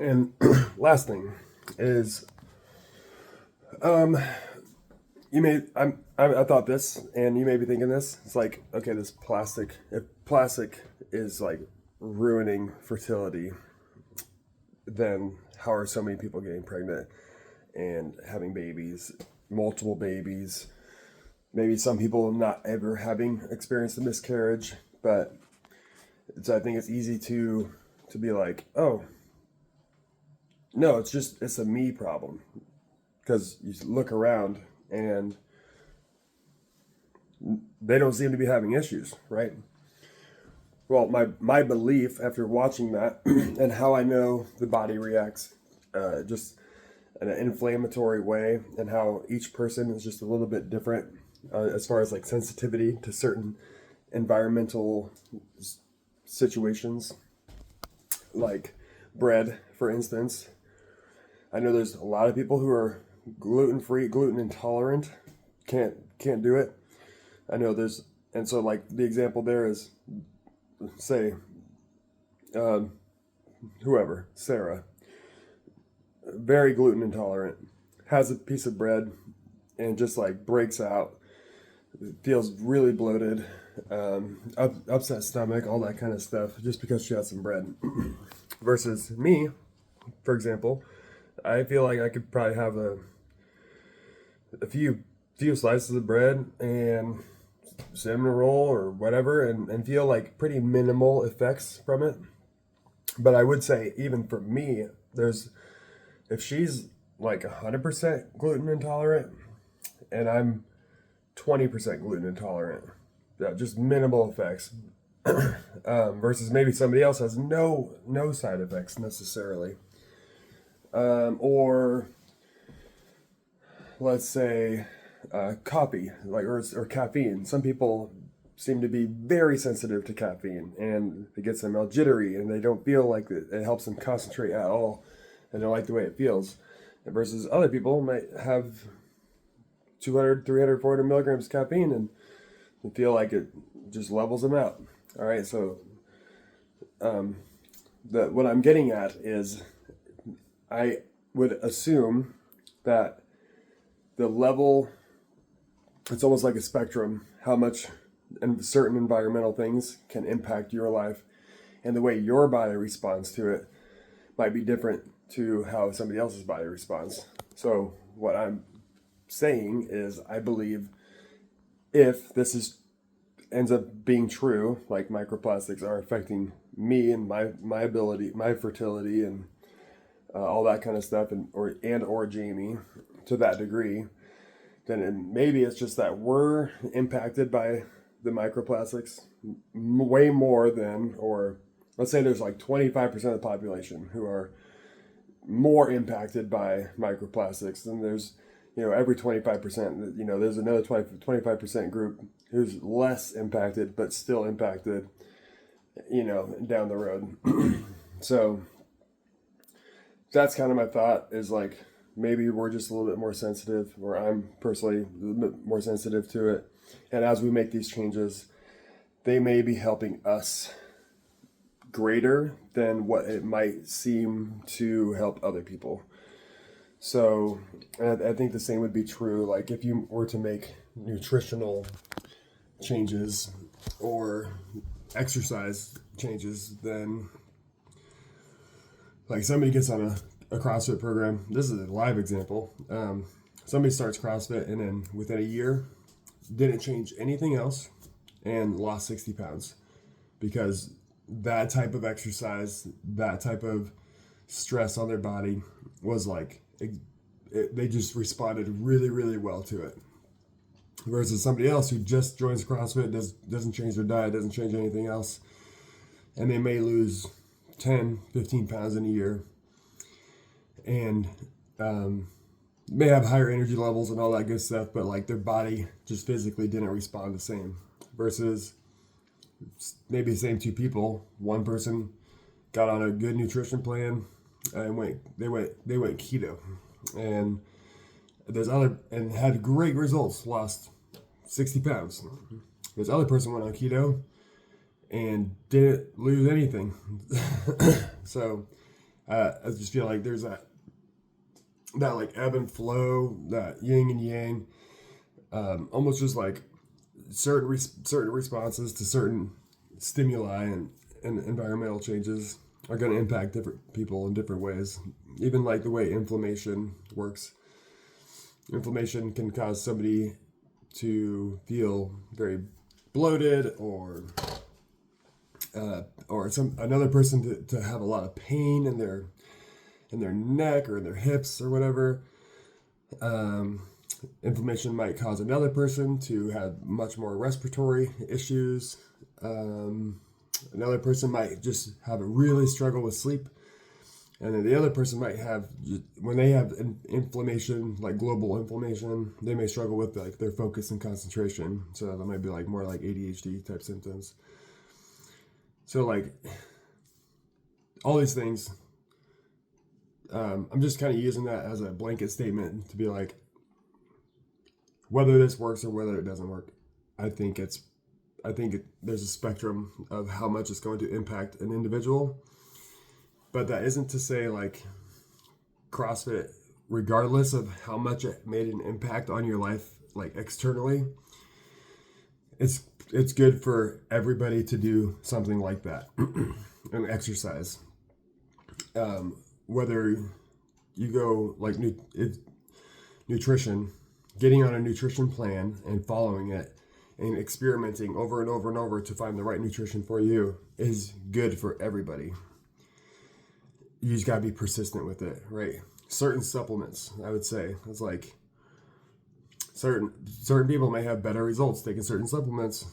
And last thing is, um, I thought this, and you may be thinking this. It's like, okay, this plastic. If plastic is like ruining fertility, then how are so many people getting pregnant and having babies, multiple babies? Maybe some people not ever having experienced a miscarriage, but I think it's easy to be like, oh no, it's a me problem because you look around and they don't seem to be having issues, right? Well, my belief after watching that and how I know the body reacts just in an inflammatory way, and how each person is just a little bit different as far as like sensitivity to certain environmental situations, like bread, for instance. I know there's a lot of people who are gluten free, gluten intolerant, can't do it. I know there's, and so like the example there is, say, whoever, Sarah, very gluten intolerant, has a piece of bread and just like breaks out, feels really bloated, upset stomach, all that kind of stuff, just because she has some bread. Versus me, for example, I feel like I could probably have a few slices of bread and cinnamon roll or whatever, and feel like pretty minimal effects from it. But I would say even for me, there's, if she's like 100% gluten intolerant and I'm 20% gluten intolerant, yeah, just minimal effects. Versus maybe somebody else has no side effects necessarily. Or let's say coffee, like, or caffeine. Some people seem to be very sensitive to caffeine, and it gets them all jittery, and they don't feel like it helps them concentrate at all, and don't like the way it feels. Versus other people might have 200, 300, 400 milligrams caffeine and feel like it just levels them out. All right, so what I'm getting at is, I would assume that the level, it's almost like a spectrum, how much and certain environmental things can impact your life, and the way your body responds to it might be different to how somebody else's body responds. So what I'm saying is, I believe if this ends up being true, like microplastics are affecting me and my ability, my fertility, and all that kind of stuff, or Jamie to that degree, then maybe it's just that we're impacted by the microplastics way more than, or let's say there's like 25% of the population who are more impacted by microplastics, and there's, every 25%, there's another 25% group who's less impacted but still impacted, down the road. So that's kind of my thought, is like, maybe we're just a little bit more sensitive, or I'm personally a little bit more sensitive to it. And as we make these changes, they may be helping us greater than what it might seem to help other people. So I think the same would be true, like if you were to make nutritional changes or exercise changes, then like somebody gets on a CrossFit program. This is a live example. Somebody starts CrossFit and then within a year didn't change anything else and lost 60 pounds because that type of exercise, that type of stress on their body was like, they just responded really, really well to it. Versus somebody else who just joins CrossFit, doesn't change their diet, doesn't change anything else, and they may lose 10, 15 pounds in a year, and may have higher energy levels and all that good stuff, but like their body just physically didn't respond the same. Versus maybe the same two people, one person got on a good nutrition plan and they went keto, and there's other, and had great results, lost 60 pounds. This other person went on keto and didn't lose anything. So I just feel like there's that like ebb and flow, that yin and yang, almost just like certain responses to certain stimuli and environmental changes are going to impact different people in different ways. Even like the way inflammation works. Inflammation can cause somebody to feel very bloated, or another person to have a lot of pain in their neck or in their hips or whatever. Inflammation might cause another person to have much more respiratory issues. Another person might just have a really struggle with sleep. And then the other person might have, when they have inflammation, like global inflammation, they may struggle with like their focus and concentration. So that might be like more like ADHD type symptoms. So like all these things, I'm just kind of using that as a blanket statement to be like, whether this works or whether it doesn't work, I think there's a spectrum of how much it's going to impact an individual. But that isn't to say like CrossFit, regardless of how much it made an impact on your life, like externally, it's good for everybody to do something like that, an exercise. Whether you go like nutrition, getting on a nutrition plan and following it and experimenting over and over and over to find the right nutrition for you is good for everybody. You just gotta be persistent with it, right? Certain supplements, I would say, it's like certain people may have better results taking certain supplements.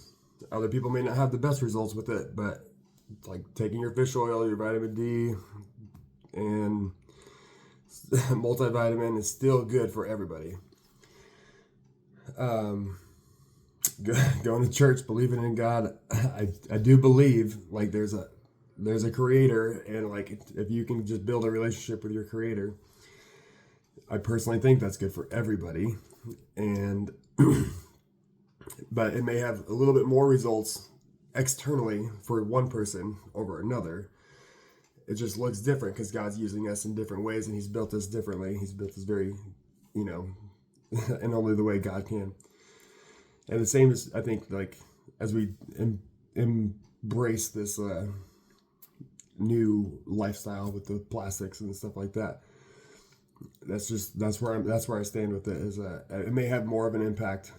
Other people may not have the best results with it, but like taking your fish oil, your vitamin D, and multivitamin is still good for everybody. Going to church, believing in God, I do believe like there's a creator, and like if you can just build a relationship with your creator, I personally think that's good for everybody. And but it may have a little bit more results externally for one person over another. It just looks different because God's using us in different ways, and He's built us differently. He's built us very, in only the way God can. And the same as, I think, like as we embrace this new lifestyle with the plastics and stuff like that, that's where I stand with it. Is it may have more of an impact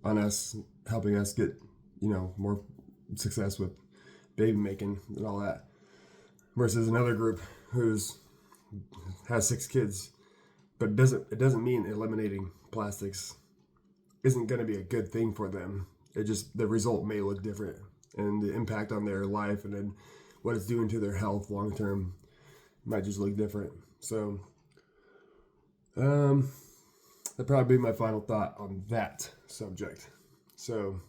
on us, helping us get more success with baby making and all that, versus another group has 6 kids, but it doesn't mean eliminating plastics isn't going to be a good thing for them. It just, the result may look different, and the impact on their life and then what it's doing to their health long term might just look different. So that'd probably be my final thought on that subject. So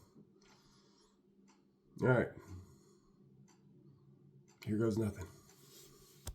all right, here goes nothing.